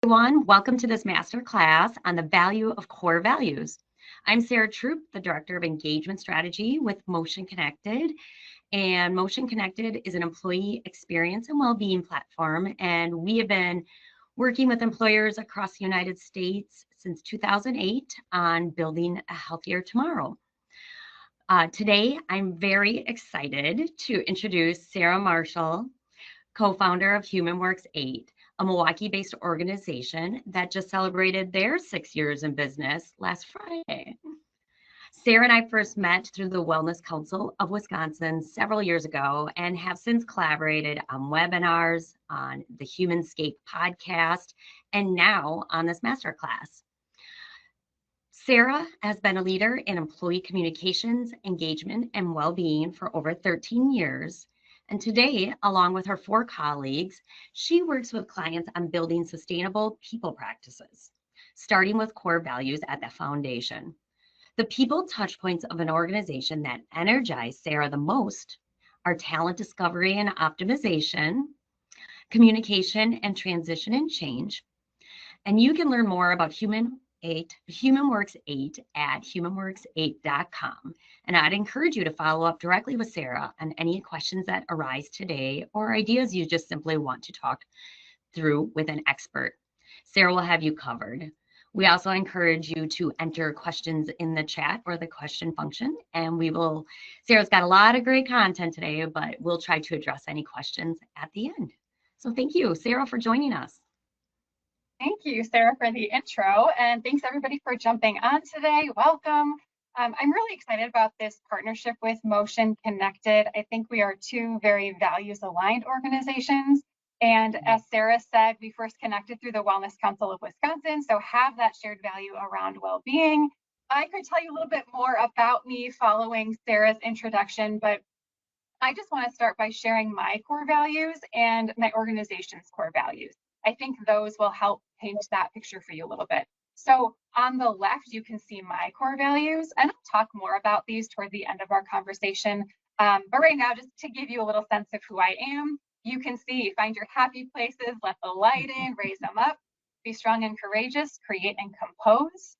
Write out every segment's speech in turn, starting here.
Everyone. Welcome to this masterclass on the value of core values. I'm Sarah Troup, the Director of Engagement Strategy with Motion Connected. And Motion Connected is an employee experience and well-being platform. And we have been working with employers across the United States since 2008 on building a healthier tomorrow. Today, I'm very excited to introduce Sarah Marshall, co-founder of HumanWorks 8, a Milwaukee-based organization that just celebrated their 6 years in business last Friday. Sarah and I first met through the Wellness Council of Wisconsin several years ago and have since collaborated on webinars, on the Humanscape podcast, and now on this masterclass. Sarah has been a leader in employee communications, engagement, and well-being for over 13 years. And today, along with her 4 colleagues, she works with clients on building sustainable people practices, starting with core values at the foundation. The people touchpoints of an organization that energize Sarah the most are talent discovery and optimization, communication and transition and change. And you can learn more about HumanWorks 8 at humanworks8.com. And I'd encourage you to follow up directly with Sarah on any questions that arise today or ideas you just simply want to talk through with an expert. Sarah will have you covered. We also encourage you to enter questions in the chat or the question function, and Sarah's got a lot of great content today, but we'll try to address any questions at the end. So thank you, Sarah, for joining us. Thank you, Sarah, for the intro, and thanks everybody for jumping on today. Welcome. I'm really excited about this partnership with Motion Connected. I think we are 2 very values-aligned organizations, and as Sarah said, we first connected through the Wellness Council of Wisconsin, so have that shared value around well-being. I could tell you a little bit more about me following Sarah's introduction, but I just want to start by sharing my core values and my organization's core values. I think those will help paint that picture for you a little bit. So on the left, you can see my core values, and I'll talk more about these toward the end of our conversation. But right now, just to give you a little sense of who I am, you can see, find your happy places, let the light in, raise them up, be strong and courageous, create and compose.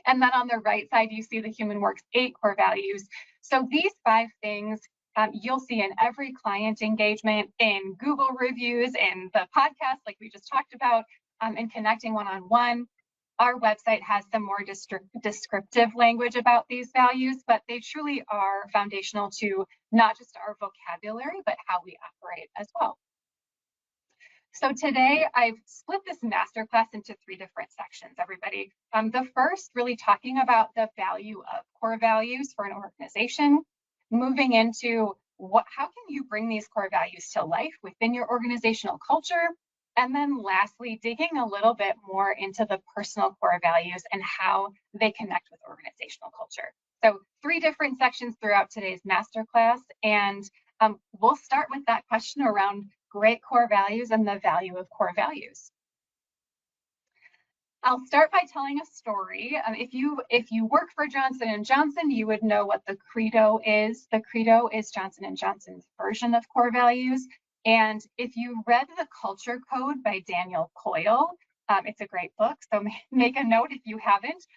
And then on the right side, you see the HumanWorks 8 core values. So these 5 things you'll see in every client engagement, in Google reviews, in the podcast like we just talked about, in connecting one-on-one. Our website has some more descriptive language about these values, but they truly are foundational to not just our vocabulary, but how we operate as well. So today I've split this masterclass into 3 different sections, everybody. The first really talking about the value of core values for an organization, moving into how can you bring these core values to life within your organizational culture, and then lastly, digging a little bit more into the personal core values and how they connect with organizational culture. So 3 different sections throughout today's masterclass, and we'll start with that question around great core values and the value of core values. I'll start by telling a story. If you work for Johnson & Johnson, you would know what the Credo is. The Credo is Johnson & Johnson's version of core values. And if you read The Culture Code by Daniel Coyle, it's a great book, so make a note if you haven't.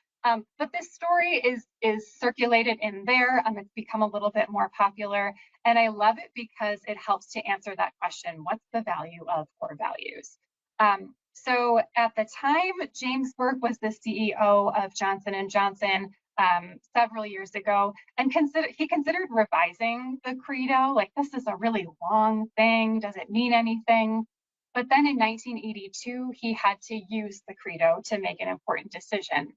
But this story is circulated in there. It's become a little bit more popular. And I love it because it helps to answer that question, what's the value of core values? So at the time, James Burke was the CEO of Johnson & Johnson several years ago, and he considered revising the Credo, like this is a really long thing, does it mean anything? But then in 1982, he had to use the Credo to make an important decision.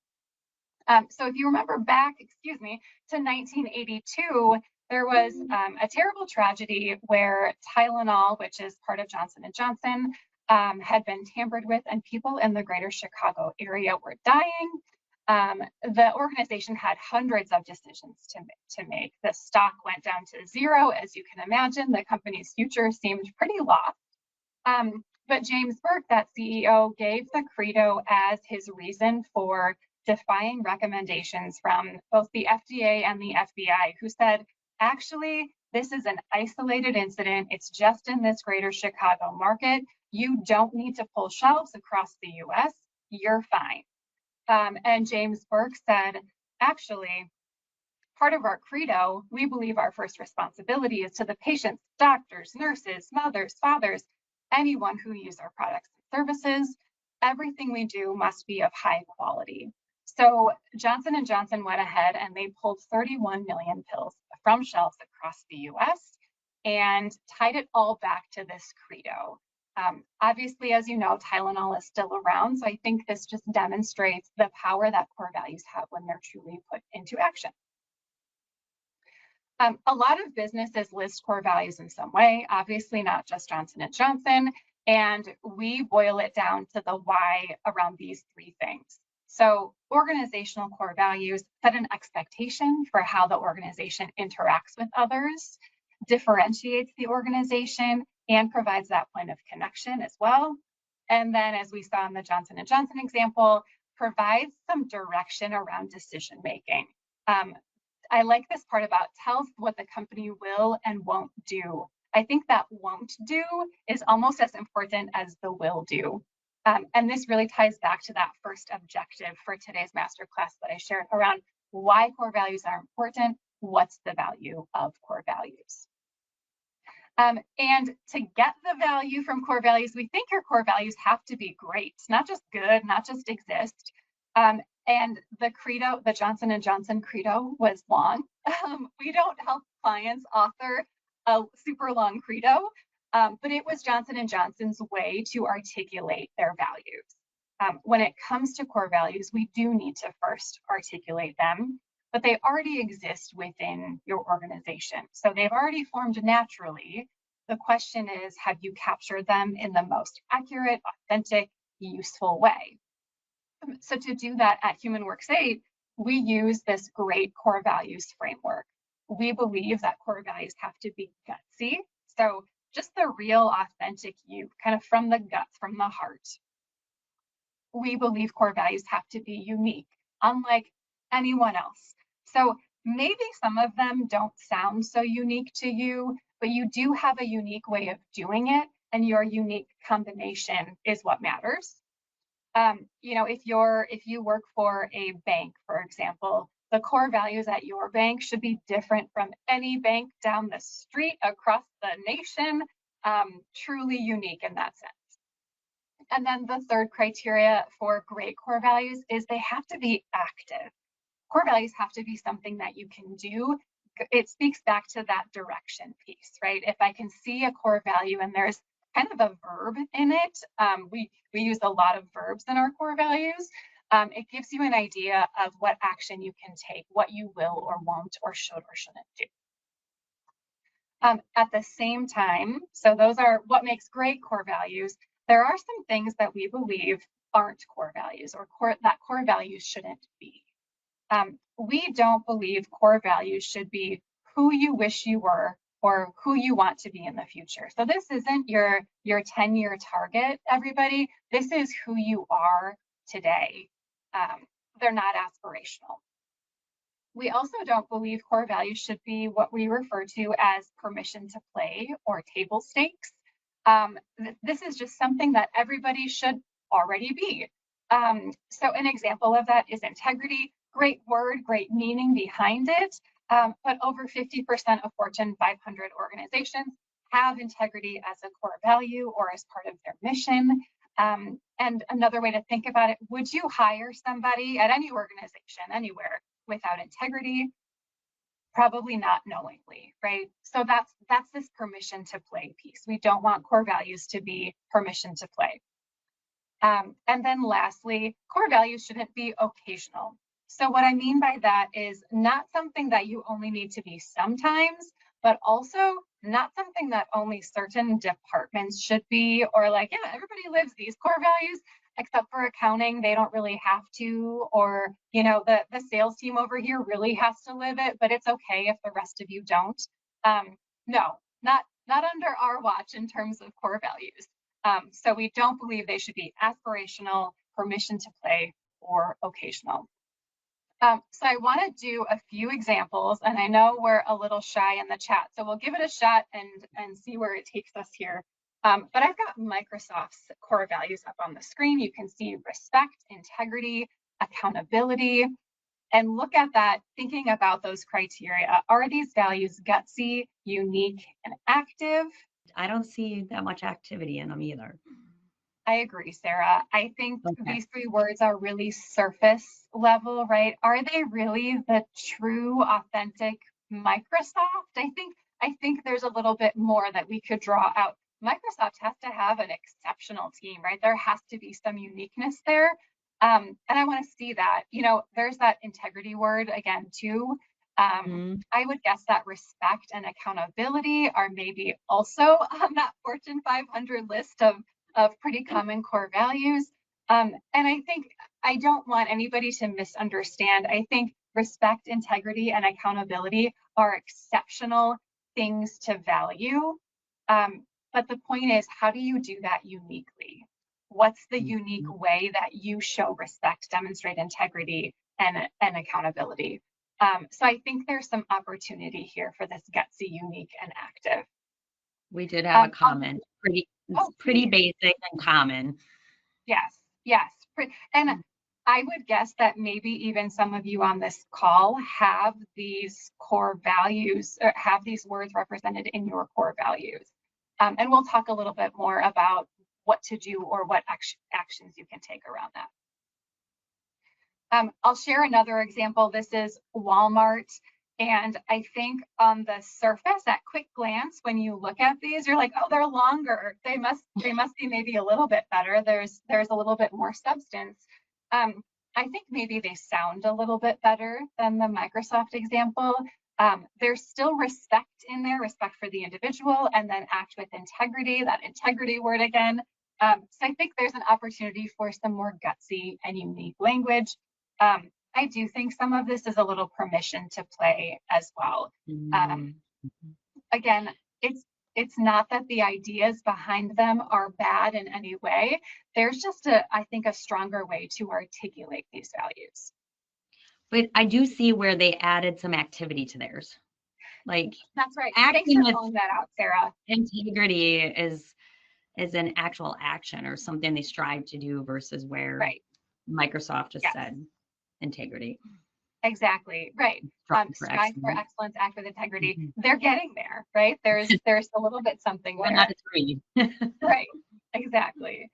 So if you remember back, to 1982, there was a terrible tragedy where Tylenol, which is part of Johnson & Johnson, had been tampered with, and people in the greater Chicago area were dying. The organization had hundreds of decisions to make. The stock went down to 0, as you can imagine. The company's future seemed pretty lost. But James Burke, that CEO, gave the Credo as his reason for defying recommendations from both the FDA and the FBI, who said, actually, this is an isolated incident. It's just in this greater Chicago market. You don't need to pull shelves across the US. You're fine. And James Burke said, actually, part of our credo, we believe our first responsibility is to the patients, doctors, nurses, mothers, fathers, anyone who use our products and services. Everything we do must be of high quality. So Johnson & Johnson went ahead and they pulled 31 million pills from shelves across the US and tied it all back to this credo. Obviously, as you know, Tylenol is still around, so I think this just demonstrates the power that core values have when they're truly put into action. A lot of businesses list core values in some way, obviously not just Johnson & Johnson, and we boil it down to the why around these three things. So organizational core values set an expectation for how the organization interacts with others, differentiates the organization, and provides that point of connection as well. And then, as we saw in the Johnson & Johnson example, provides some direction around decision making. I like this part about tells what the company will and won't do. I think that won't do is almost as important as the will do. And this really ties back to that first objective for today's masterclass that I shared around why core values are important, what's the value of core values. And to get the value from core values, we think your core values have to be great, not just good, not just exist. And the credo, the Johnson & Johnson credo was long. We don't help clients author a super long credo, but it was Johnson & Johnson's way to articulate their values. When it comes to core values, we do need to first articulate them, but they already exist within your organization. So they've already formed naturally. The question is, have you captured them in the most accurate, authentic, useful way? So to do that at Human Works 8, we use this great core values framework. We believe that core values have to be gutsy. So just the real authentic you, kind of from the guts, from the heart. We believe core values have to be unique, unlike anyone else. So maybe some of them don't sound so unique to you, but you do have a unique way of doing it, and your unique combination is what matters. You know, if you work for a bank, for example, the core values at your bank should be different from any bank down the street, across the nation, truly unique in that sense. And then the third criteria for great core values is they have to be active. Core values have to be something that you can do. It speaks back to that direction piece, right? If I can see a core value and there's kind of a verb in it, we use a lot of verbs in our core values. It gives you an idea of what action you can take, what you will or won't or should or shouldn't do. At the same time, so those are what makes great core values. There are some things that we believe aren't core values or that core values shouldn't be. We don't believe core values should be who you wish you were or who you want to be in the future. So this isn't your 10-year target, everybody. This is who you are today. They're not aspirational. We also don't believe core values should be what we refer to as permission to play or table stakes. This is just something that everybody should already be. So an example of that is integrity. Great word, great meaning behind it, but over 50% of Fortune 500 organizations have integrity as a core value or as part of their mission. And another way to think about it, would you hire somebody at any organization, anywhere, without integrity? Probably not knowingly, right? So that's this permission to play piece. We don't want core values to be permission to play. And then lastly, core values shouldn't be occasional. So what I mean by that is not something that you only need to be sometimes, but also not something that only certain departments should be, or like, yeah, everybody lives these core values, except for accounting, they don't really have to, or, you know, the sales team over here really has to live it, but it's okay if the rest of you don't. No, not under our watch in terms of core values. So we don't believe they should be aspirational, permission to play, or occasional. So I want to do a few examples, and I know we're a little shy in the chat, so we'll give it a shot and see where it takes us here But I've got Microsoft's core values up on the screen. You can see respect, integrity, accountability, and look at that, thinking about those criteria. Are these values gutsy, unique, and active? I don't see that much activity in them either. I agree, Sarah. I think Okay. these three words are really surface level, right? Are they really the true, authentic Microsoft? I think there's a little bit more that we could draw out. Microsoft has to have an exceptional team, right? There has to be some uniqueness there. And I want to see that. There's that integrity word again, too. Mhm. I would guess that respect and accountability are maybe also on that Fortune 500 list of pretty common core values. And I think I don't want anybody to misunderstand. I think respect, integrity, and accountability are exceptional things to value. But the point is, how do you do that uniquely? What's the unique Mhm. way that you show respect, demonstrate integrity, and accountability? So I think there's some opportunity here for this gutsy, unique, and active. We did have a I'll comment. It's Oh, pretty please. basic and common. Yes, yes. And Mm. I would guess that maybe even some of you on this call have these core values or have these words represented in your core values. And we'll talk a little bit more about what to do or what actions you can take around that. I'll share another example. This is Walmart. And I think on the surface, at quick glance, when you look at these, you're like, oh, they're longer. They must be maybe a little bit better. There's a little bit more substance. I think maybe they sound a little bit better than the Microsoft example. There's still respect in there, respect for the individual, and then act with integrity, that integrity word again. So I think there's an opportunity for some more gutsy and unique language. I do think some of this is a little permission to play as well. Um, Mhm. Again, it's not that the ideas behind them are bad in any way. There's just I think, a stronger way to articulate these values. But I do see where they added some activity to theirs. Like That's right. Thanks acting for with calling that out, Sarah. integrity is an actual action or something they strive to do versus where Right. Microsoft just Yes. said integrity. Exactly. Right. Strive for Strive for excellence. excellence, act with integrity. Mhm. They're getting there, right? There's a little bit something One out there. of three. Right. Exactly.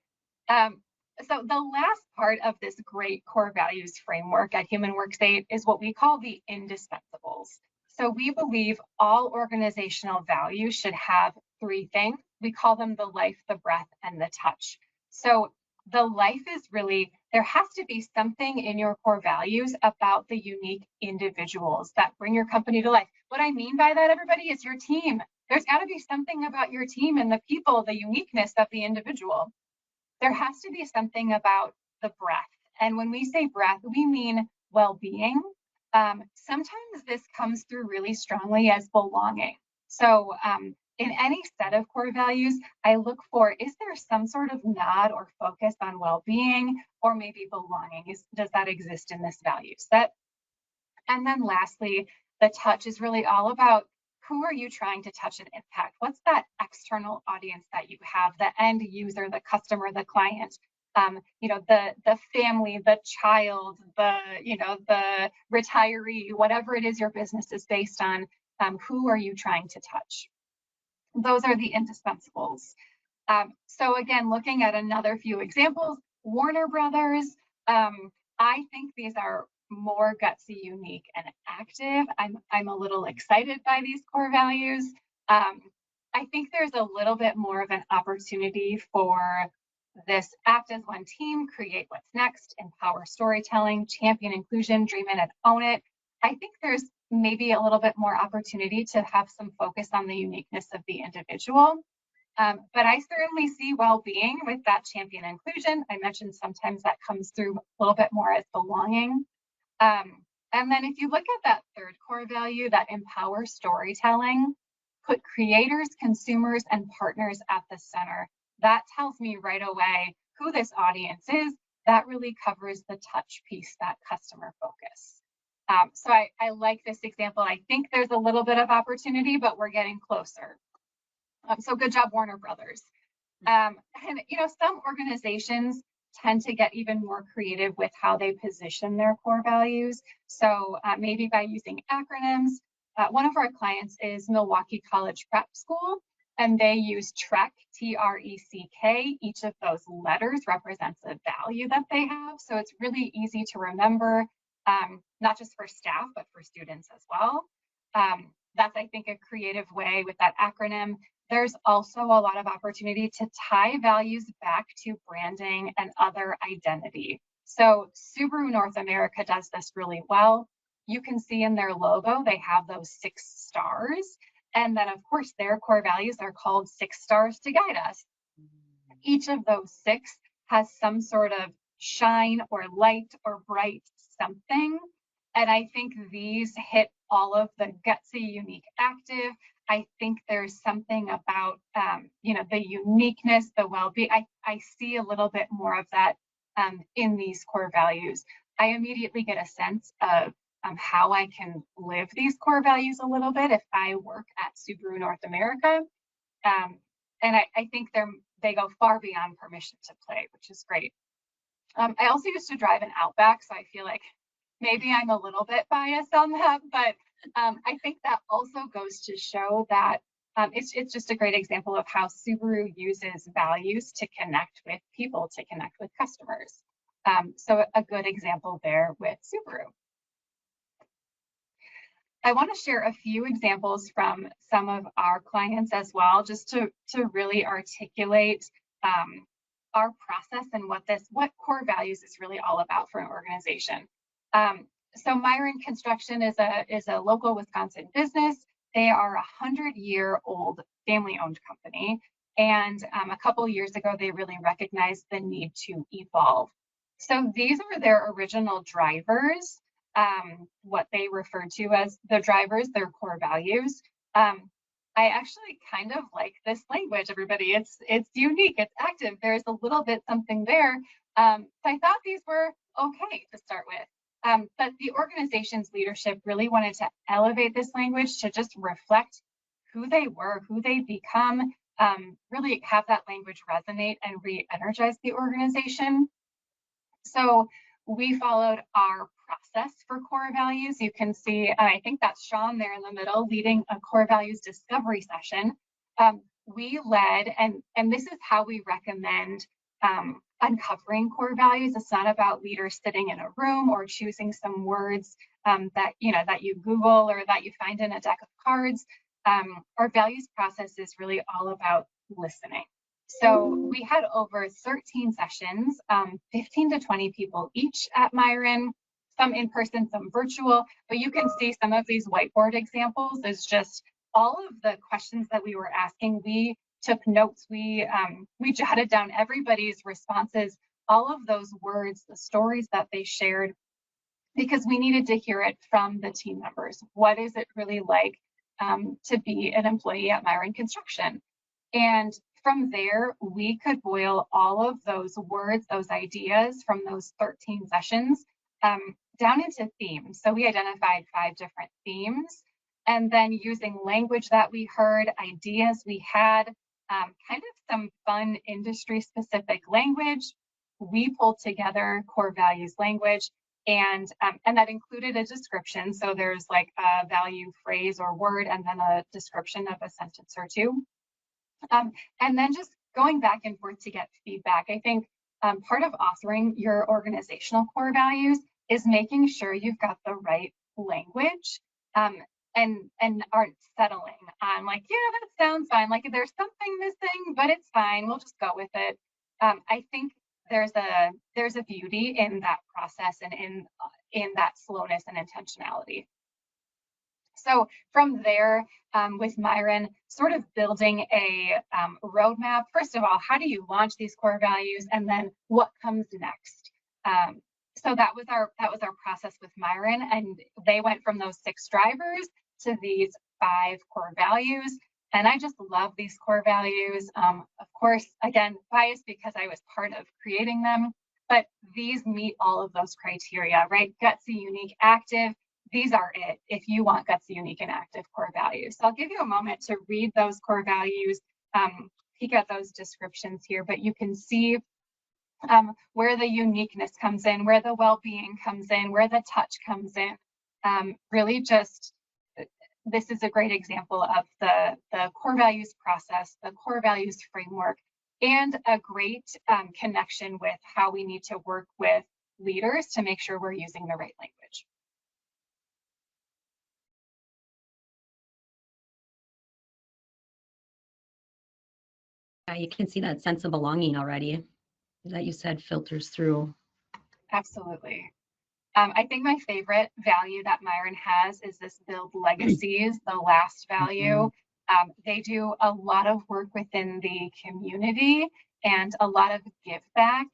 Um, so the last part of this great core values framework at Human Works 8 is what we call the indispensables. So we believe all organizational values should have three things. We call them the life, the breath, and the touch. So the life is really, there has to be something in your core values about the unique individuals that bring your company to life. What I mean by that, everybody, is your team. There's got to be something about your team and the people, the uniqueness of the individual. There has to be something about the breath. And when we say breath, we mean well-being. Sometimes this comes through really strongly as belonging. So in any set of core values, I look for, is there some sort of nod or focus on well-being or maybe belonging? Does that exist in this value set? And then lastly, the touch is really all about, who are you trying to touch and impact? What's that external audience that you have, the end user, the customer, the client, the family, the child, the retiree, whatever it is your business is based on, who are you trying to touch? Those are the indispensables. So again, looking at another few examples, Warner Brothers, I think these are more gutsy, unique, and active. I'm a little excited by these core values. I think there's a little bit more of an opportunity for this: act as one team, create what's next, empower storytelling, champion inclusion, dream it and own it. I think there's maybe a little bit more opportunity to have some focus on the uniqueness of the individual. But I certainly see well-being with that champion inclusion. I mentioned sometimes that comes through a little bit more as belonging. And then if you look at that third core value, that empower storytelling, put creators, consumers, and partners at the center. That tells me right away who this audience is. That really covers the touch piece, that customer focus. So I like this example. I think there's a little bit of opportunity, but we're getting closer. So good job, Warner Brothers. And some organizations tend to get even more creative with how they position their core values. So maybe by using acronyms. One of our clients is Milwaukee College Prep School, and they use TREC, T-R-E-C-K. Each of those letters represents a value that they have. So it's really easy to remember, not just for staff, but for students as well. That's, I think, a creative way with that acronym. There's also a lot of opportunity to tie values back to branding and other identity. So Subaru North America does this really well. You can see in their logo, they have those 6 stars. And then, of course, their core values are called 6 stars to guide us. Each of those 6 has some sort of shine or light or bright something. And I think these hit all of the gutsy, unique, active. I think there's something about, the uniqueness, the well-being. I see a little bit more of that in these core values. I immediately get a sense of how I can live these core values a little bit if I work at Subaru North America. And I think they go far beyond permission to play, which is great. I also used to drive an Outback, so I feel like maybe I'm a little bit biased on that, but I think that also goes to show that it's just a great example of how Subaru uses values to connect with people, to connect with customers. So a good example there with Subaru. I want to share a few examples from some of our clients as well, just to really articulate our process and what core values is really all about for an organization. So Myron Construction is a local Wisconsin business. They are a 100-year-old family-owned company. And a couple of years ago, they really recognized the need to evolve. So these are their original drivers, what they refer to as the drivers, their core values. I actually kind of like this language, everybody. It's unique, it's active. There's a little bit something there. So I thought these were okay to start with. But the organization's leadership really wanted to elevate this language to just reflect who they were, who they become, really have that language resonate and re-energize the organization. So we followed our process for core values. You can see, I think that's Sean there in the middle, leading a core values discovery session. We led, and this is how we recommend uncovering core values. It's not about leaders sitting in a room or choosing some words that you Google or that you find in a deck of cards. Our values process is really all about listening. So we had over 13 sessions, 15 to 20 people each at Myron, some in person, some virtual, but you can see some of these whiteboard examples is just all of the questions that we were asking. We took notes, we jotted down everybody's responses, all of those words, the stories that they shared, because we needed to hear it from the team members. What is it really like to be an employee at Myron Construction? And from there, we could boil all of those words, those ideas from those 13 sessions down into themes. So we identified 5 different themes, and then using language that we heard, ideas we had, kind of some fun industry-specific language, we pulled together core values language, and that included a description. So there's like a value phrase or word, and then a description of a sentence or two. And then just going back and forth to get feedback. I think part of authoring your organizational core values is making sure you've got the right language and aren't settling on like, yeah, that sounds fine. Like there's something missing, but it's fine. We'll just go with it. I think there's a beauty in that process and in that slowness and intentionality. So from there, with Myron, sort of building a roadmap. First of all, how do you launch these core values, and then what comes next? So that was our process with Myron, and they went from those 6 drivers to these 5 core values. And I just love these core values. Of course, again, biased because I was part of creating them, but these meet all of those criteria, right? Gutsy, unique, active. These are it if you want gutsy, unique, and active core values. So I'll give you a moment to read those core values peek at those descriptions here, but you can see where the uniqueness comes in, where the well-being comes in, where the touch comes in. Really just, this is a great example of the core values process, the core values framework, and a great connection with how we need to work with leaders to make sure we're using the right language. You can see that sense of belonging already that you said filters through. Absolutely. I think my favorite value that Myron has is this build legacies, the last value. They do a lot of work within the community and a lot of give back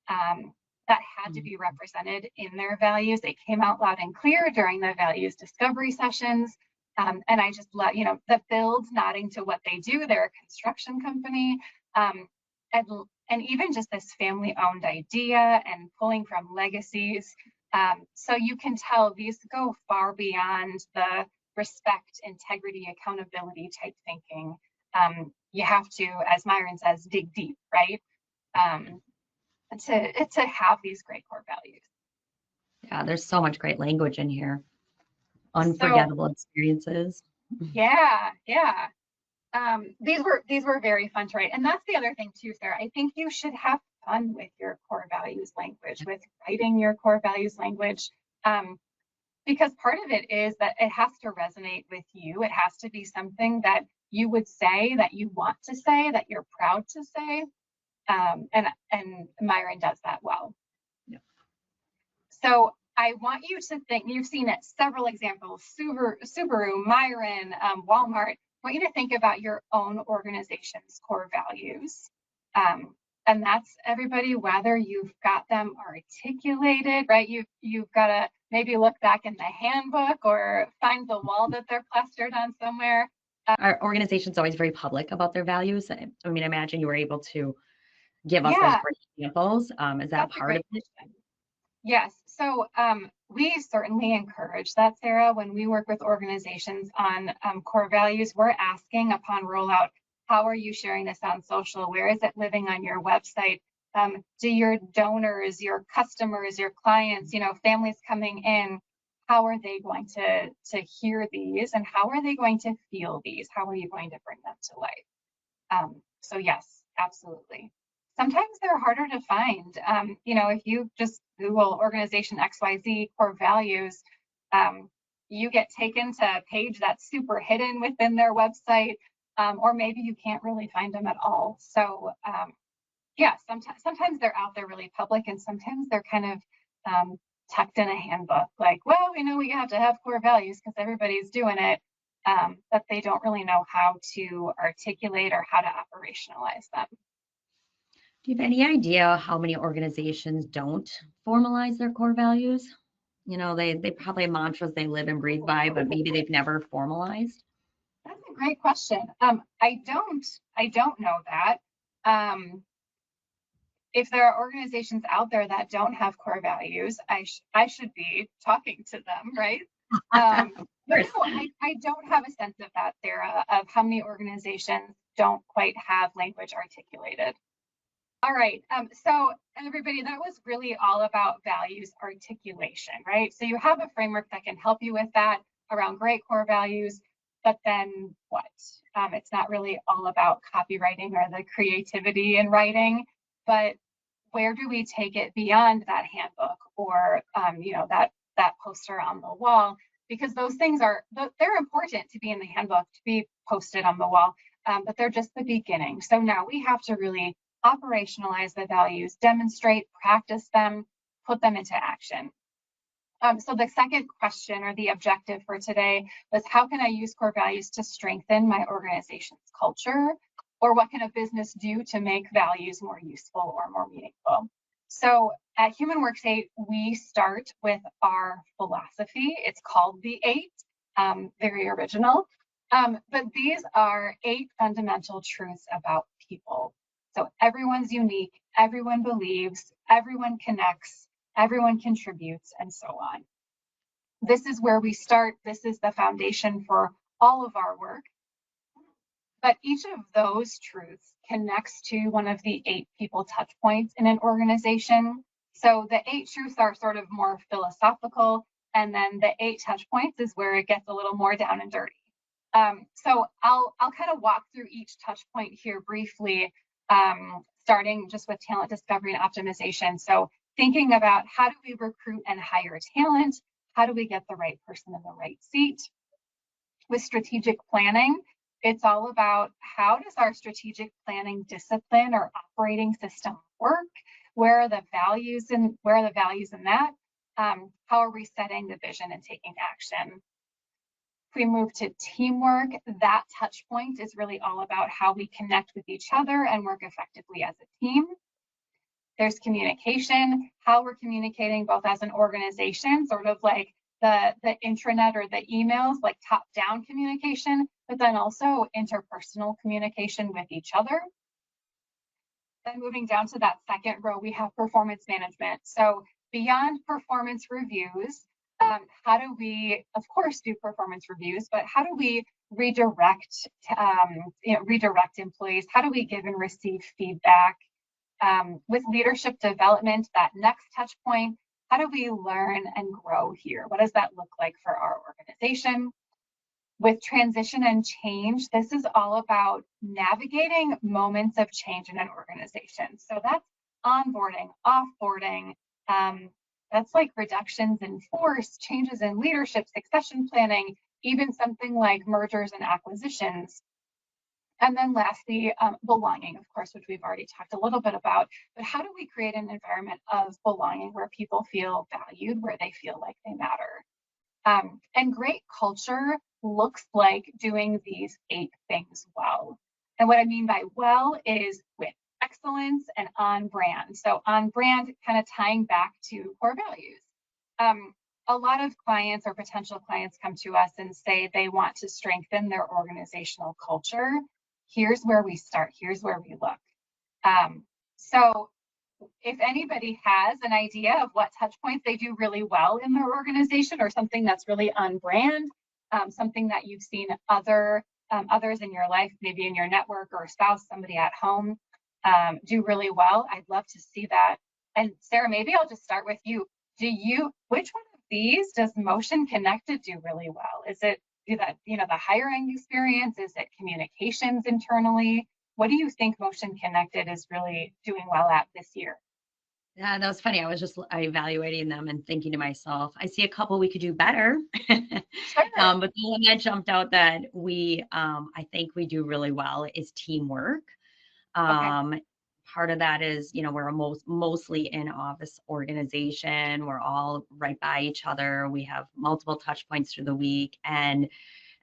that had to be represented in their values. They came out loud and clear during the values discovery sessions. And I just love, you know, the builds nodding to what they do. They're a construction company. And even just this family owned idea and pulling from legacies. So you can tell these go far beyond the respect, integrity, accountability type thinking. You have to, as Myron says, dig deep, right? To have these great core values. Yeah, there's so much great language in here. Unforgettable experiences. Yeah. These were very fun to write. And that's the other thing too, Sarah. I think you should have fun with your core values language, with writing your core values language. Because part of it is that it has to resonate with you. It has to be something that you would say, that you want to say, that you're proud to say. And Myron does that well. Yeah. So I want you to think, you've seen it, several examples, Subaru, Myron, Walmart. I want you to think about your own organization's core values. And that's everybody, whether you've got them articulated, right? You've got to maybe look back in the handbook or find the wall that they're plastered on somewhere. Our organization's always very public about their values. I mean, imagine you were able to give us those great examples. Is that part of it? Yes. So we certainly encourage that, Sarah. When we work with organizations on core values, we're asking upon rollout, how are you sharing this on social? Where is it living on your website? Do your donors, your customers, your clients, you know, families coming in, how are they going to hear these, and how are they going to feel these? How are you going to bring them to life? So yes, absolutely. Sometimes they're harder to find. You know, if you just Google organization XYZ core values, you get taken to a page that's super hidden within their website, or maybe you can't really find them at all. So yeah, sometimes they're out there really public, and sometimes they're kind of tucked in a handbook, like, well, we know we have to have core values because everybody's doing it, but they don't really know how to articulate or how to operationalize them. Do you have any idea how many organizations don't formalize their core values? You know, they probably have mantras they live and breathe by, but maybe they've never formalized. That's a great question. I don't know that. If there are organizations out there that don't have core values, I should be talking to them, right? But no, I don't have a sense of that, Sarah, of how many organizations don't quite have language articulated. All right, so everybody, that was really all about values articulation, right? So you have a framework that can help you with that around great core values, but then what? It's not really all about copywriting or the creativity in writing, but where do we take it beyond that handbook or you know, that poster on the wall? Because those things they're important to be in the handbook, to be posted on the wall, but they're just the beginning. So now we have to really operationalize the values, demonstrate, practice them, put them into action. So the second question, or the objective for today, was how can I use core values to strengthen my organization's culture? Or what can a business do to make values more useful or more meaningful? So at Human Works 8, we start with our philosophy. It's called the 8, very original. But these are 8 fundamental truths about people. So everyone's unique, everyone believes, everyone connects, everyone contributes, and so on. This is where we start. This is the foundation for all of our work. But each of those truths connects to one of the 8 people touch points in an organization. So the 8 truths are sort of more philosophical, and then the 8 touch points is where it gets a little more down and dirty. So I'll kind of walk through each touch point here briefly, starting just with talent discovery and optimization. So thinking about how do we recruit and hire talent? How do we get the right person in the right seat? With strategic planning, it's all about how does our strategic planning discipline or operating system work? Where are the values in that? How are we setting the vision and taking action? If we move to teamwork, that touch point is really all about how we connect with each other and work effectively as a team. There's communication, how we're communicating both as an organization, sort of like the intranet or the emails, like top-down communication, but then also interpersonal communication with each other. Then moving down to that second row, we have performance management. So beyond performance reviews, how do we, of course, do performance reviews, but how do we redirect employees? How do we give and receive feedback? With leadership development, that next touch point, how do we learn and grow here? What does that look like for our organization? With transition and change, this is all about navigating moments of change in an organization. So that's onboarding, offboarding, that's like reductions in force, changes in leadership, succession planning, even something like mergers and acquisitions. And then lastly, belonging, of course, which we've already talked a little bit about, but how do we create an environment of belonging where people feel valued, where they feel like they matter? And great culture looks like doing these 8 things well. And what I mean by well is with excellence and on brand. So on brand, kind of tying back to core values. A lot of clients or potential clients come to us and say they want to strengthen their organizational culture. Here's where we start. Here's where we look. So if anybody has an idea of what touch points they do really well in their organization, or something that's really on brand, something that you've seen others in your life, maybe in your network or a spouse, somebody at home, do really well, I'd love to see that. And Sarah, maybe I'll just start with you. Which one of these does Motion Connected do really well? Is it the hiring experience? Is it communications internally? What do you think Motion Connected is really doing well at this year? Yeah, that was funny. I was just evaluating them and thinking to myself, I see a couple we could do better. Sure. But the one that jumped out that I think we do really well is teamwork. Okay. Part of that is, we're a mostly in-office organization. We're all right by each other. We have multiple touch points through the week, and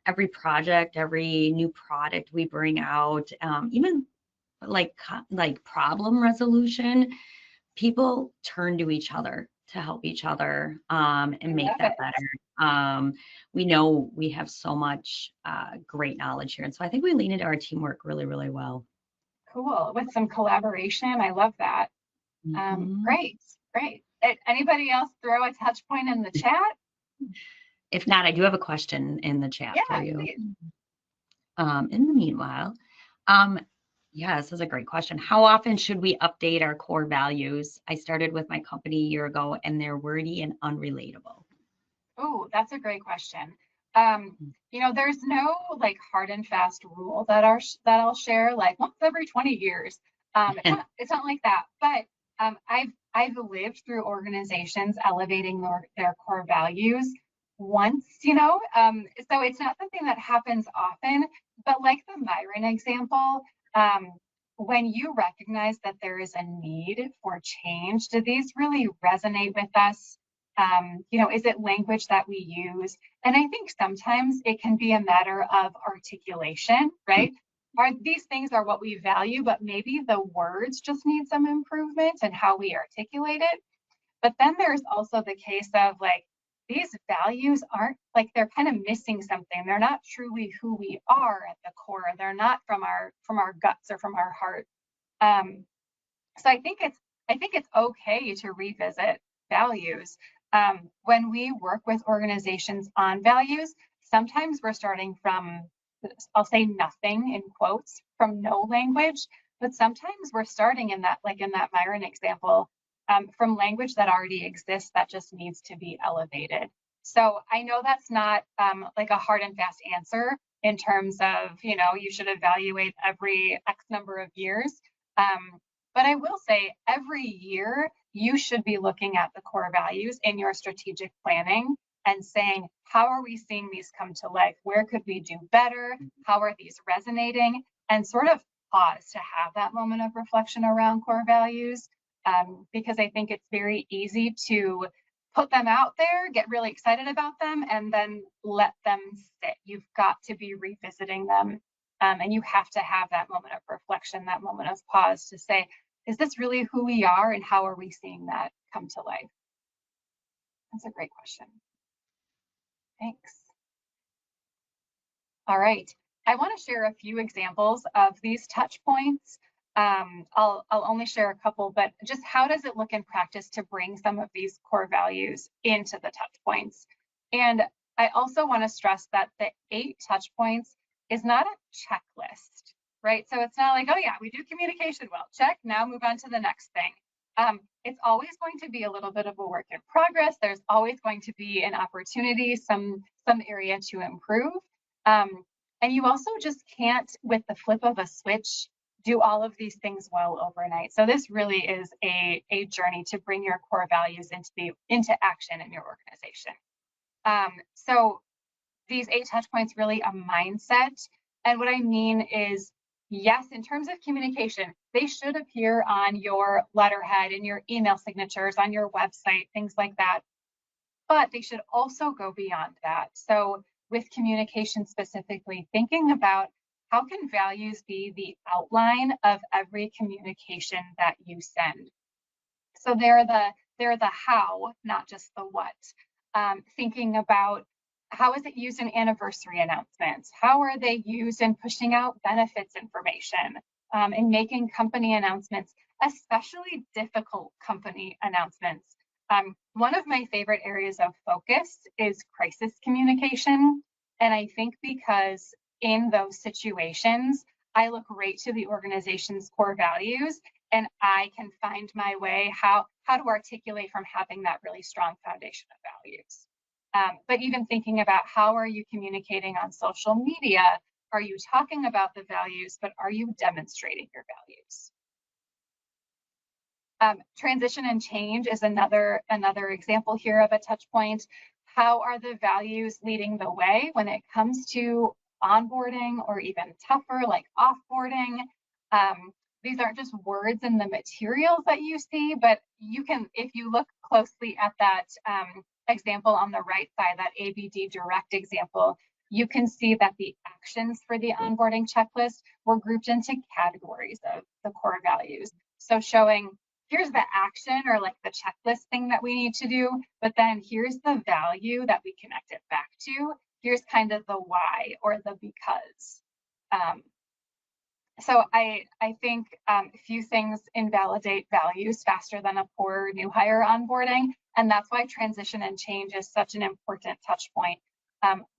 every project, every new product we bring out, even like problem resolution, people turn to each other to help each other, and I make love that it. better. We know we have so much great knowledge here, and so I think we lean into our teamwork really, really well. Cool. With some collaboration. I love that. Mhm. Great. Anybody else throw a touch point in the chat? If not, I do have a question in the chat for Yeah, you. please. In the meanwhile, um, yeah, this is a great question. How often should we update our core values? I started with my company a year ago, and they're wordy and unrelatable. Oh, that's a great question. There's no like hard and fast rule that I'll share like once every 20 years. It's not like that. But I've lived through organizations elevating their core values once, so it's not something that happens often. But like the Myron example, um, when you recognize that there is a need for change, do these really resonate with us? Is it language that we use? And I think sometimes it can be a matter of articulation, right? These things are what we value, but maybe the words just need some improvement in how we articulate it. But then there's also the case of like, these values aren't like, they're kind of missing something. They're not truly who we are at the core. They're not from our guts or from our heart. So I think it's okay to revisit values. When we work with organizations on values, sometimes we're starting from I'll say nothing in quotes from no language, but sometimes we're starting in that, like in that Myron example, from language that already exists that just needs to be elevated. So I know that's not like a hard and fast answer in terms of, you know, you should evaluate every X number of years. But I will say every year you should be looking at the core values in your strategic planning and saying, how are we seeing these come to life? Where could we do better? How are these resonating? And sort of pause to have that moment of reflection around core values, because I think it's very easy to put them out there, get really excited about them, and then let them sit. You've got to be revisiting them, and you have to have that moment of reflection, that moment of pause to say, is this really who we are, and how are we seeing that come to life? That's a great question. Thanks. All right. I want to share a few examples of these touch points. I'll only share a couple, but just how does it look in practice to bring some of these core values into the touch points? And I also want to stress that the 8 touch points is not a checklist, right? So it's not like, oh yeah, we do communication well, check, now move on to the next thing. It's always going to be a little bit of a work in progress. There's always going to be an opportunity, some area to improve. And you also just can't, with the flip of a switch, do all of these things well overnight. So this really is a journey to bring your core values into action in your organization. So these 8 touch points really a mindset. And what I mean is, yes, in terms of communication, they should appear on your letterhead, in your email signatures, on your website, things like that. But they should also go beyond that. So with communication specifically, thinking about how can values be the outline of every communication that you send. So they're the how, not just the what. Thinking about how is it used in anniversary announcements? How are they used in pushing out benefits information, in making company announcements, especially difficult company announcements? One of my favorite areas of focus is crisis communication. And I think because in those situations, I look right to the organization's core values, and I can find my way how to articulate from having that really strong foundation of values. But even thinking about how are you communicating on social media? Are you talking about the values, but are you demonstrating your values? Transition and change is another example here of a touch point. How are the values leading the way when it comes to onboarding, or even tougher like offboarding? These aren't just words in the materials that you see, but you can, if you look closely at that example on the right side, that ABD direct example, you can see that the actions for the onboarding checklist were grouped into categories of the core values. So showing, here's the action or like the checklist thing that we need to do, but then here's the value that we connect it back to. Here's kind of the why or the because. So I think few things invalidate values faster than a poor new hire onboarding, and that's why transition and change is such an important touch point.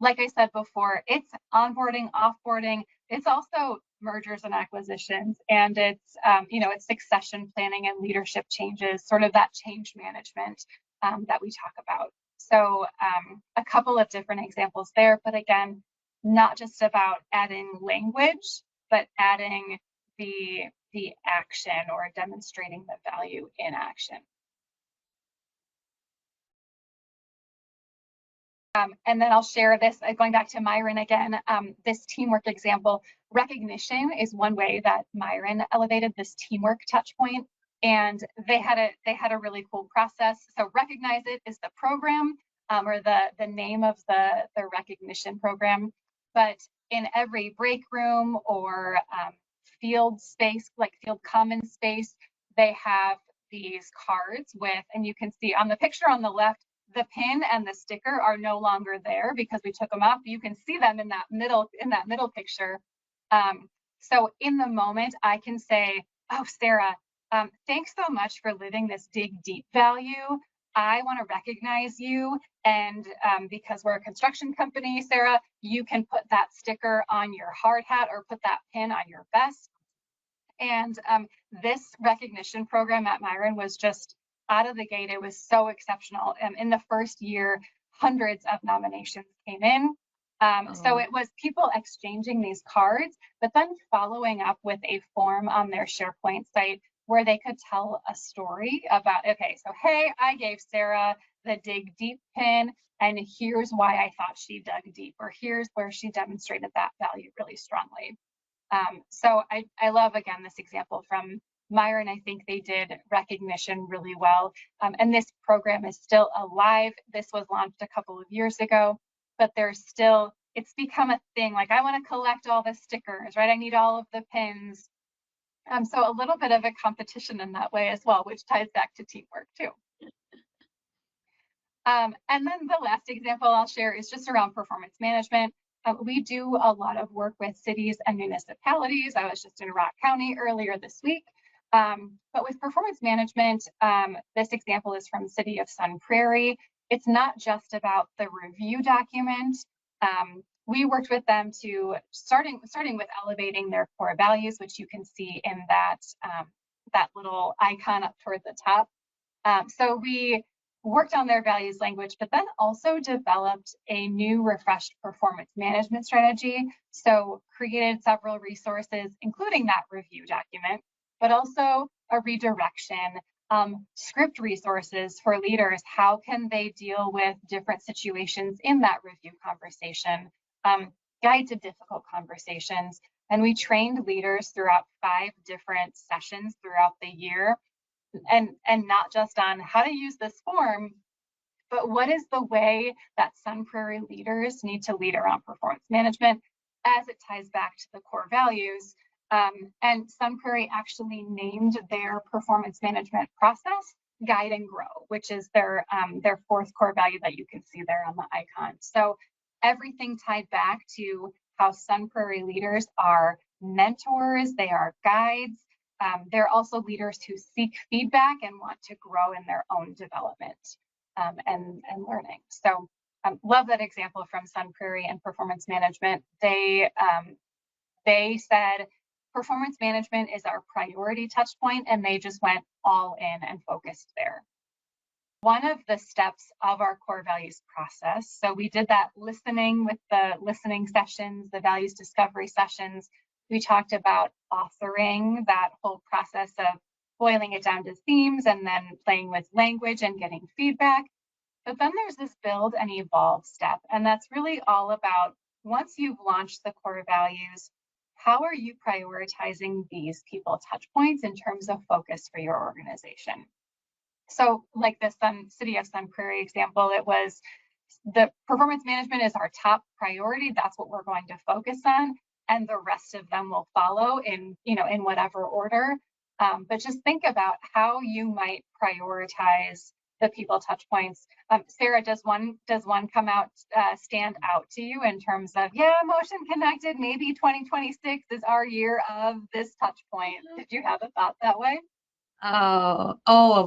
Like I said before, it's onboarding, offboarding. It's also mergers and acquisitions, and it's it's succession planning and leadership changes, sort of that change management that we talk about. So a couple of different examples there, but again, not just about adding language, but adding the action or demonstrating the value in action. And then I'll share this, going back to Myron again, this teamwork example. Recognition is one way that Myron elevated this teamwork touch point, and they had a really cool process. So Recognize It is the program, or the name of the recognition program. But in every break room or field space, like field common space, they have these cards with, and you can see on the picture on the left, the pin and the sticker are no longer there because we took them off. You can see them in that middle picture. So in the moment, I can say, oh, Sarah, thanks so much for living this dig deep value. I want to recognize you, and because we're a construction company, Sarah, you can put that sticker on your hard hat or put that pin on your vest. And this recognition program at Myron was just out of the gate. It was so exceptional. In the first year, hundreds of nominations came in. So it was people exchanging these cards, but then following up with a form on their SharePoint site where they could tell a story about, okay, so hey, I gave Sarah the dig deep pin, and here's why I thought she dug deep, or here's where she demonstrated that value really strongly. So I love, again, this example from Myron. I think they did recognition really well. And this program is still alive. This was launched a couple of years ago, but there's still, it's become a thing. Like, I want to collect all the stickers, right? I need all of the pins. So a little bit of a competition in that way as well, which ties back to teamwork too. And then the last example I'll share is just around performance management. We do a lot of work with cities and municipalities. I was just in Rock County earlier this week. But with performance management, this example is from the city of Sun Prairie. It's not just about the review document. We worked with them to starting with elevating their core values, which you can see in that, that little icon up toward the top. So we worked on their values language, but then also developed a new refreshed performance management strategy. So created several resources, including that review document, but also a redirection, script resources for leaders. How can they deal with different situations in that review conversation? Guide to difficult conversations. And we trained leaders throughout 5 different sessions throughout the year, and not just on how to use this form, but what is the way that Sun Prairie leaders need to lead around performance management as it ties back to the core values. And Sun Prairie actually named their performance management process Guide and Grow, which is their 4th core value that you can see there on the icon. So everything tied back to how Sun Prairie leaders are mentors, they are guides. They're also leaders who seek feedback and want to grow in their own development and learning. So love that example from Sun Prairie and performance management. They said performance management is our priority touch point, and they just went all in and focused there. One of the steps of our core values process, so we did that listening with the listening sessions, the values discovery sessions. We talked about authoring, that whole process of boiling it down to themes and then playing with language and getting feedback. But then there's this build and evolve step. And that's really all about, once you've launched the core values, how are you prioritizing these people touch points in terms of focus for your organization? So like the city of Sun Prairie example, it was the performance management is our top priority. That's what we're going to focus on, and the rest of them will follow in whatever order. But just think about how you might prioritize the people touch points. Sarah, does one come out, stand out to you in terms of, yeah, Motion Connected, maybe 2026 is our year of this touch point? Did you have a thought that way?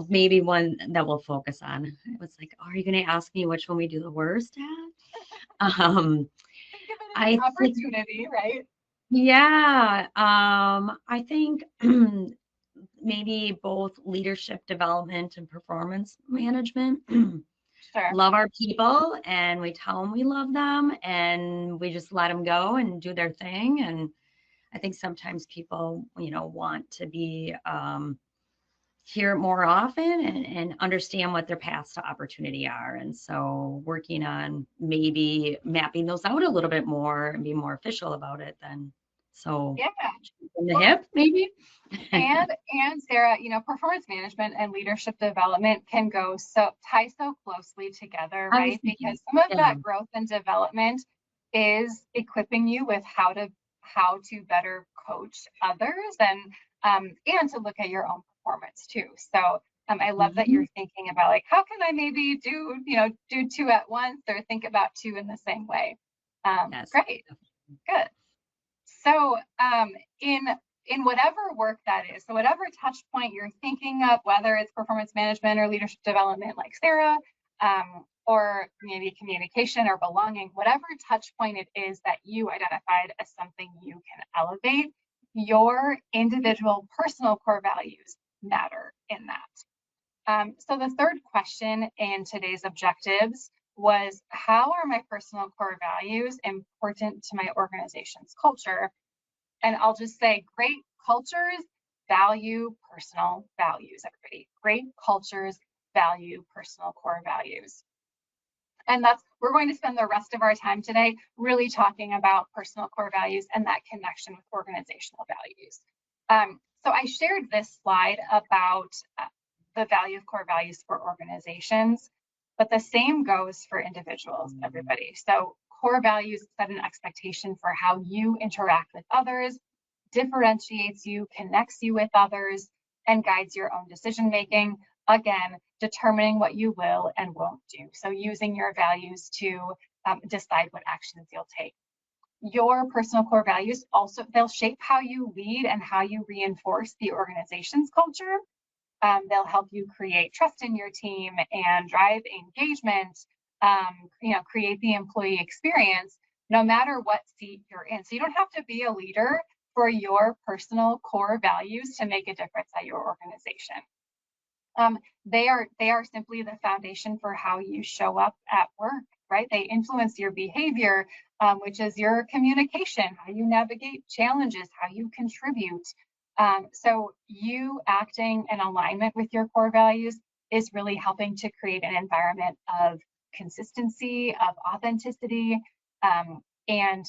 Maybe one that we'll focus on. It was like, are you going to ask me which one we do the worst at? Think of it as an opportunity, right? Yeah. I think maybe both leadership development and performance management. Sure. Love our people, and we tell them we love them, and we just let them go and do their thing. And I think sometimes people, want to be hear it more often and understand what their paths to opportunity are. And so working on maybe mapping those out a little bit more and be more official about it then. So yeah, in the hip, maybe. and Sarah, performance management and leadership development can tie so closely together, right? Because some of that growth and development is equipping you with how to better coach others and to look at your own performance too. So I love that you're thinking about, like, how can I maybe do 2 at once, or think about 2 in the same way. Great, good. So in whatever work that is, so whatever touch point you're thinking of, whether it's performance management or leadership development like Sarah, or maybe communication or belonging, whatever touch point it is that you identified as something you can elevate, your individual personal core values matter in that. So the third question in today's objectives was, how are my personal core values important to my organization's culture? And I'll just say, great cultures value personal values, everybody. Great cultures value personal core values. And we're going to spend the rest of our time today really talking about personal core values and that connection with organizational values. So I shared this slide about the value of core values for organizations, but the same goes for individuals, everybody. So core values set an expectation for how you interact with others, differentiates you, connects you with others, and guides your own decision making. Again, determining what you will and won't do. So using your values to decide what actions you'll take. Your personal core values also, they'll shape how you lead and how you reinforce the organization's culture. They'll help you create trust in your team and drive engagement, create the employee experience, no matter what seat you're in. So you don't have to be a leader for your personal core values to make a difference at your organization. They are simply the foundation for how you show up at work, right? They influence your behavior, which is your communication, how you navigate challenges, how you contribute. So you acting in alignment with your core values is really helping to create an environment of consistency, of authenticity. And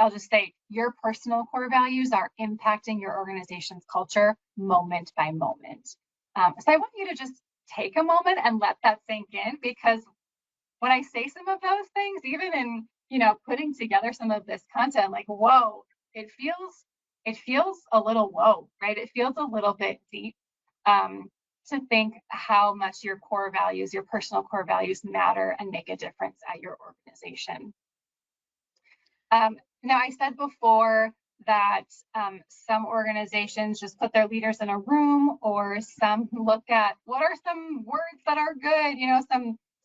I'll just say, your personal core values are impacting your organization's culture moment by moment. So I want you to just take a moment and let that sink in, because when I say some of those things, even in, putting together some of this content, like, whoa, it feels a little whoa, right? It feels a little bit deep, to think how much your core values, your personal core values matter and make a difference at your organization. Now, I said before that some organizations just put their leaders in a room, or some look at what are some words that are good,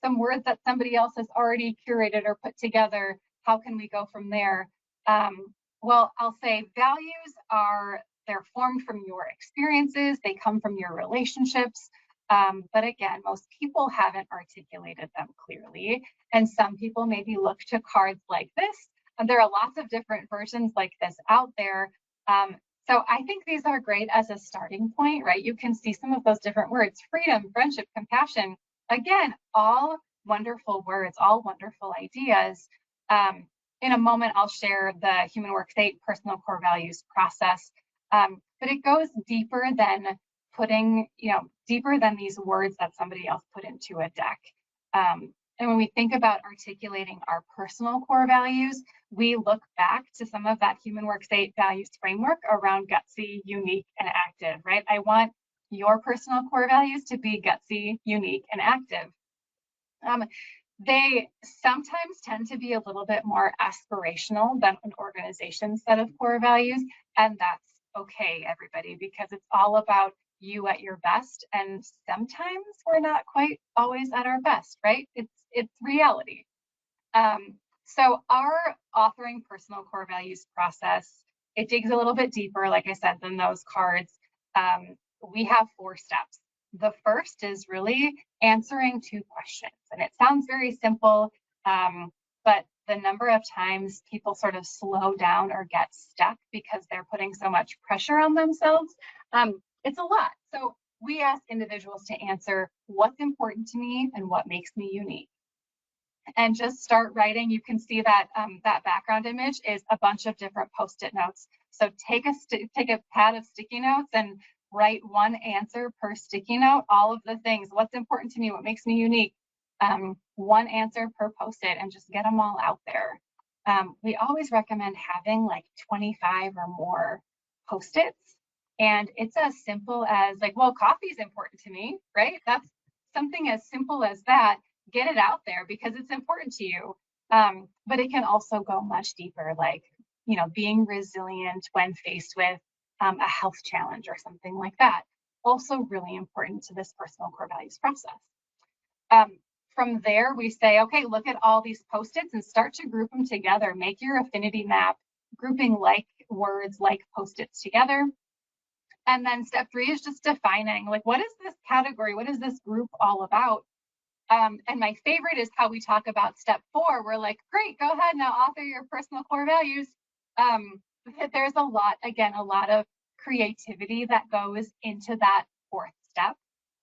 some words that somebody else has already curated or put together. How can we go from there? Well, I'll say values they're formed from your experiences, they come from your relationships. But again, most people haven't articulated them clearly. And some people maybe look to cards like this. And there are lots of different versions like this out there. So I think these are great as a starting point, right? You can see some of those different words: freedom, friendship, compassion. Again, all wonderful words, all wonderful ideas. In a moment, I'll share the Human Works 8 personal core values process, but it goes deeper than deeper than these words that somebody else put into a deck. And when we think about articulating our personal core values, we look back to some of that Human Works 8 values framework around gutsy, unique, and active, right? I want your personal core values to be gutsy, unique, and active. They sometimes tend to be a little bit more aspirational than an organization's set of core values, and that's okay, everybody, because it's all about you at your best, and sometimes we're not quite always at our best, right? It's reality. So our authoring personal core values process, it digs a little bit deeper, like I said, than those cards. We have 4 steps. The first is really answering 2 questions, and it sounds very simple, but the number of times people sort of slow down or get stuck because they're putting so much pressure on themselves, it's a lot. So we ask individuals to answer what's important to me and what makes me unique. And just start writing. You can see that that background image is a bunch of different Post-it notes. So take a pad of sticky notes and write 1 answer per sticky note, all of the things: what's important to me, what makes me unique, 1 answer per Post-it, and just get them all out there. We always recommend having like 25 or more Post-its. And it's as simple as like, well, coffee is important to me, right? That's something as simple as that. Get it out there because it's important to you. But it can also go much deeper, like, being resilient when faced with a health challenge or something like that. Also really important to this personal core values process. From there, we say, okay, look at all these Post-its and start to group them together. Make your affinity map, grouping like words, like Post-its together. And then step 3 is just defining, like, what is this category? What is this group all about? And my favorite is how we talk about step 4. We're like, great, go ahead now, author your personal core values. There's a lot of creativity that goes into that 4th step,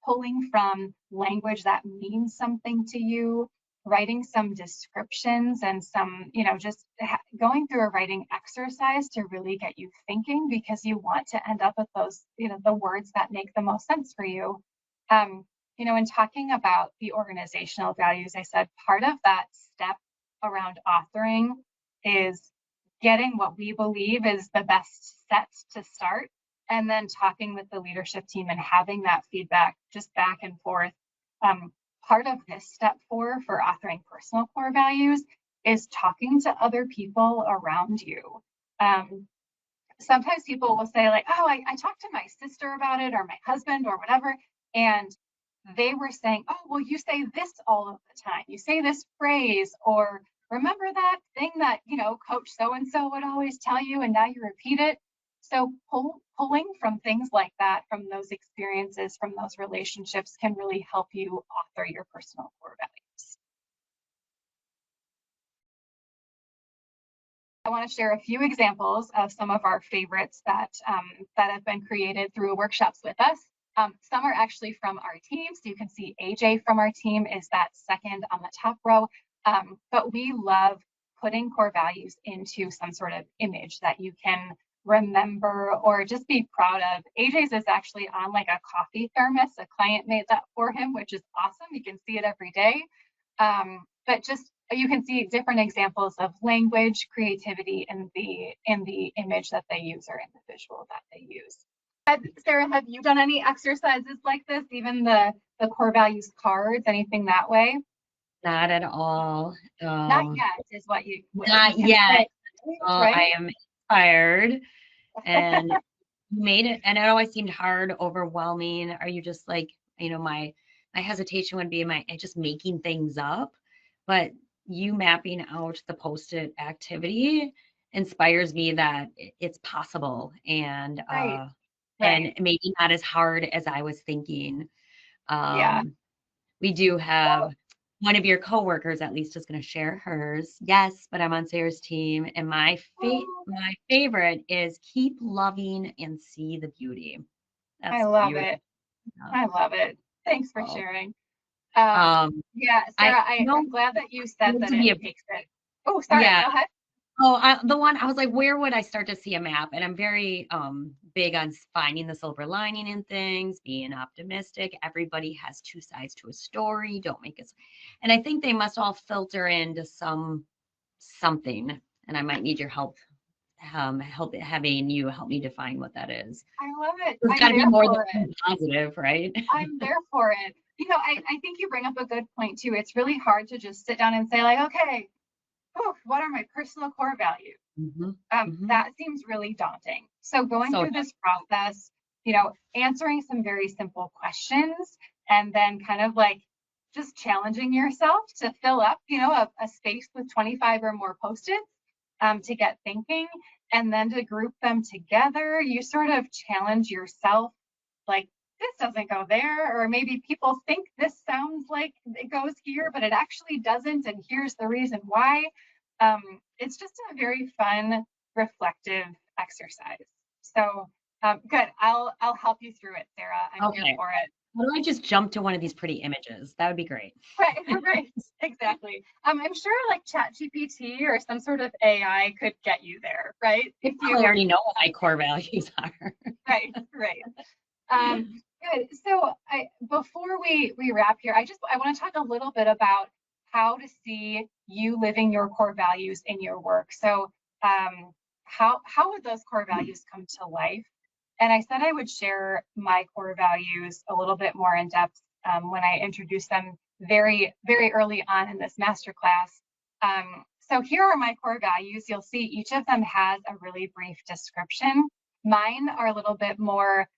pulling from language that means something to you, writing some descriptions and some, just going through a writing exercise to really get you thinking, because you want to end up with those, the words that make the most sense for you. In talking about the organizational values, I said part of that step around authoring is getting what we believe is the best set to start, and then talking with the leadership team and having that feedback just back and forth. Part of this step 4 for authoring personal core values is talking to other people around you. Sometimes people will say like, oh, I talked to my sister about it, or my husband, or whatever, and they were saying, oh, well, you say this all of the time. You say this phrase, or remember that thing that, coach so-and-so would always tell you, and now you repeat it. So pulling from things like that, from those experiences, from those relationships, can really help you author your personal core values. I want to share a few examples of some of our favorites that have been created through workshops with us. Some are actually from our team. So you can see AJ from our team is that second on the top row. But we love putting core values into some sort of image that you can remember or just be proud of. AJ's is actually on like a coffee thermos. A client made that for him, which is awesome. You can see it every day. But just you can see different examples of language, creativity in the image that they use or in the visual that they use. Sarah, have you done any exercises like this, even the core values cards, anything that way? Not at all. Not yet is what you Not yet. Right? I am inspired, and made it, and it always seemed hard, overwhelming. Are you just like, my hesitation would be just making things up, but you mapping out the Post-it activity inspires me that it's possible, and Right. and maybe not as hard as I was thinking. Yeah. We do have Well, one of your coworkers at least is going to share hers. Yes, but I'm on Sarah's team, and my favorite is keep loving and see the beauty. I That's love beautiful. it. I love it. Thanks for Oh, sharing. Yeah, I Sarah, know I'm glad that you said that to it be a takes it. Oh, sorry, yeah. go ahead. Oh, the one I was like, where would I start to see a map? And I'm very big on finding the silver lining in things, being optimistic. Everybody has two sides to a story. Don't make us. And I think they must all filter into something. And I might need your help, having you help me define what that is. I love it. It's I'm got to be there more for it. than positive, right? I'm there for it. I think you bring up a good point too. It's really hard to just sit down and say like, okay, what are my personal core values? hmm hmm That seems really daunting. So going So through this process, answering some very simple questions, and then kind of like just challenging yourself to fill up, a space with 25 or more Post-its, to get thinking, and then to group them together. You sort of challenge yourself, like, this doesn't go there, or maybe people think this sounds like it goes here, but it actually doesn't, and here's the reason why. It's just a very fun, reflective exercise. So good. I'll help you through it, Sarah. I'm here okay. for it. Why don't I just jump to one of these pretty images? That would be great. Right, right, exactly. I'm sure like ChatGPT or some sort of AI could get you there, right? They probably already know what my core values are. Right, right. Good. So before we wrap here, I want to talk a little bit about how to see you living your core values in your work. So how would those core values come to life? And I said I would share my core values a little bit more in depth when I introduce them very, very early on in this masterclass. So here are my core values. You'll see each of them has a really brief description. Mine are a little bit more,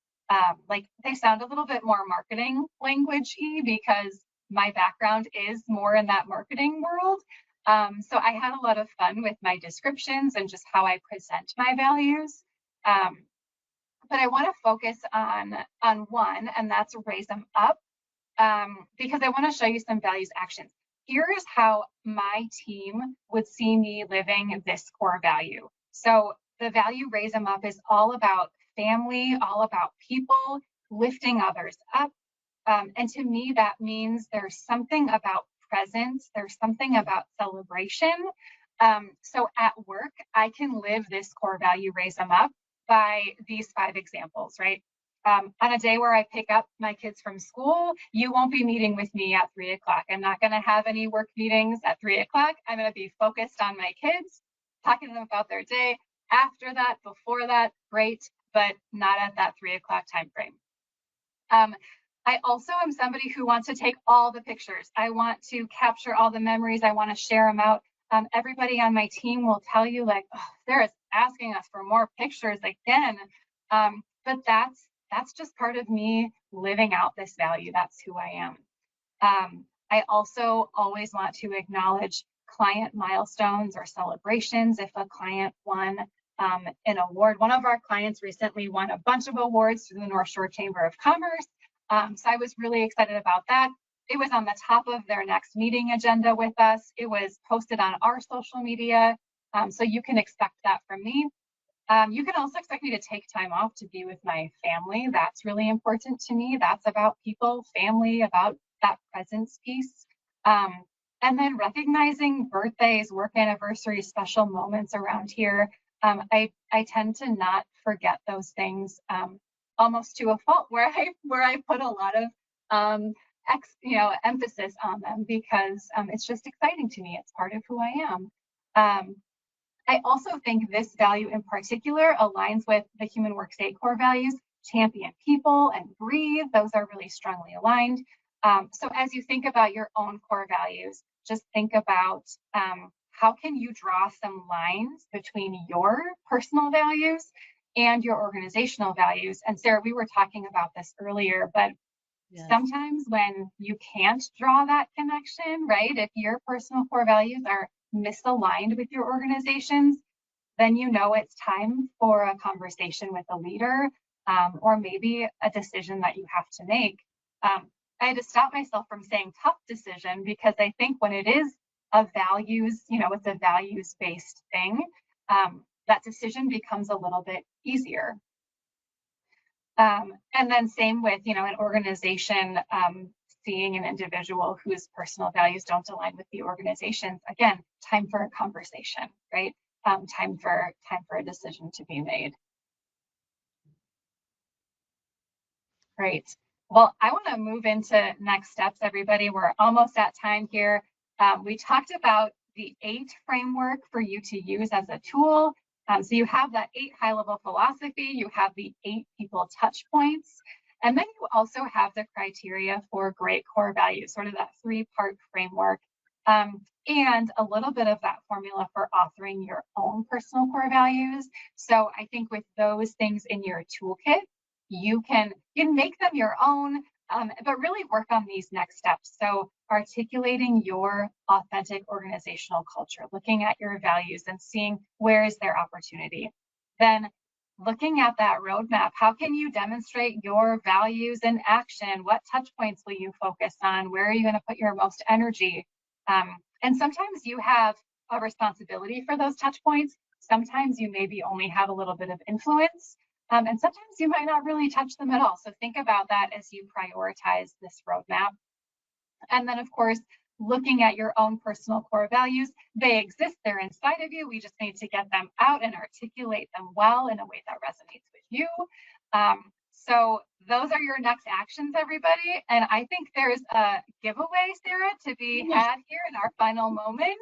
like they sound a little bit more marketing language-y because my background is more in that marketing world. So I had a lot of fun with my descriptions and just how I present my values. But I want to focus on one, and that's raise them up, because I want to show you some values actions. Here's how my team would see me living this core value. So the value raise them up is all about family, all about people, lifting others up. And to me, that means there's something about presence, there's something about celebration. So at work, I can live this core value, raise them up, by these 5 examples, right? On a day where I pick up my kids from school, you won't be meeting with me at 3 o'clock. I'm not going to have any work meetings at 3 o'clock. I'm going to be focused on my kids, talking to them about their day. After that, before that, great, but not at that 3 o'clock time frame. I also am somebody who wants to take all the pictures. I want to capture all the memories. I want to share them out. Everybody on my team will tell you, like, oh, Sarah's asking us for more pictures again. But that's just part of me living out this value. That's who I am. I also always want to acknowledge client milestones or celebrations. If a client won an award, one of our clients recently won a bunch of awards through the North Shore Chamber of Commerce. So I was really excited about that. It was on the top of their next meeting agenda with us. It was posted on our social media. So you can expect that from me. You can also expect me to take time off to be with my family. That's really important to me. That's about people, family, about that presence piece. And then recognizing birthdays, work anniversaries, special moments around here. I tend to not forget those things, almost to a fault, where I put a lot of emphasis on them because it's just exciting to me. It's part of who I am. I also think this value in particular aligns with the human work state core values: champion people and breathe. Those are really strongly aligned. So as you think about your own core values, just think about how can you draw some lines between your personal values and your organizational values. And Sarah, we were talking about this earlier, but yes, sometimes when you can't draw that connection, right? If your personal core values are misaligned with your organization's, then you know it's time for a conversation with a leader, or maybe a decision that you have to make. I had to stop myself from saying tough decision, because I think when it is a values, it's a values-based thing, that decision becomes a little bit easier. And then same with, an organization seeing an individual whose personal values don't align with the organization's. Again, time for a conversation, right? Time for a decision to be made. Great. Well, I want to move into next steps, everybody. We're almost at time here. We talked about the 8 framework for you to use as a tool. So you have that 8 high-level philosophy, you have the 8 people touch points, and then you also have the criteria for great core values, sort of that 3-part framework, and a little bit of that formula for authoring your own personal core values. So I think with those things in your toolkit, you can make them your own, but really work on these next steps. So articulating your authentic organizational culture, looking at your values and seeing where is their opportunity. Then looking at that roadmap, how can you demonstrate your values in action? What touch points will you focus on? Where are you going to put your most energy? And sometimes you have a responsibility for those touch points. Sometimes you maybe only have a little bit of influence. And sometimes you might not really touch them at all. So think about that as you prioritize this roadmap. And then, of course, looking at your own personal core values. They exist, they're inside of you. We just need to get them out and articulate them well in a way that resonates with you. So those are your next actions, everybody. And I think there's a giveaway, Sarah, to be had here in our final moment.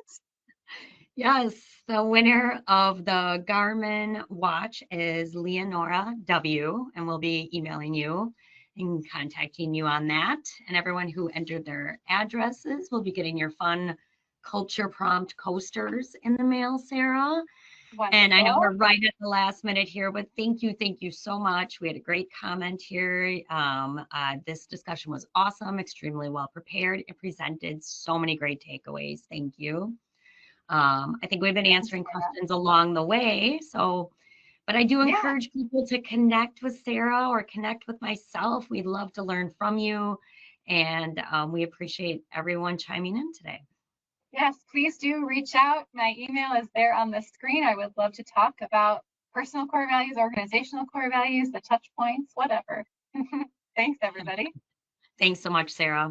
Yes, the winner of the Garmin watch is Leonora W, and we'll be emailing you and contacting you on that. And everyone who entered their addresses will be getting your fun culture prompt coasters in the mail, Sarah. And I know Wonderful. we're right at the last minute here, but thank you so much. We had a great comment here. This discussion was awesome, extremely well prepared. It presented so many great takeaways. Thank you. I think we've been Thanks, answering Sarah. questions along the way. So, but I do Yeah. encourage people to connect with Sarah or connect with myself. We'd love to learn from you. And we appreciate everyone chiming in today. Yes, please do reach out. My email is there on the screen. I would love to talk about personal core values, organizational core values, the touch points, whatever. Thanks, everybody. Thanks so much, Sarah.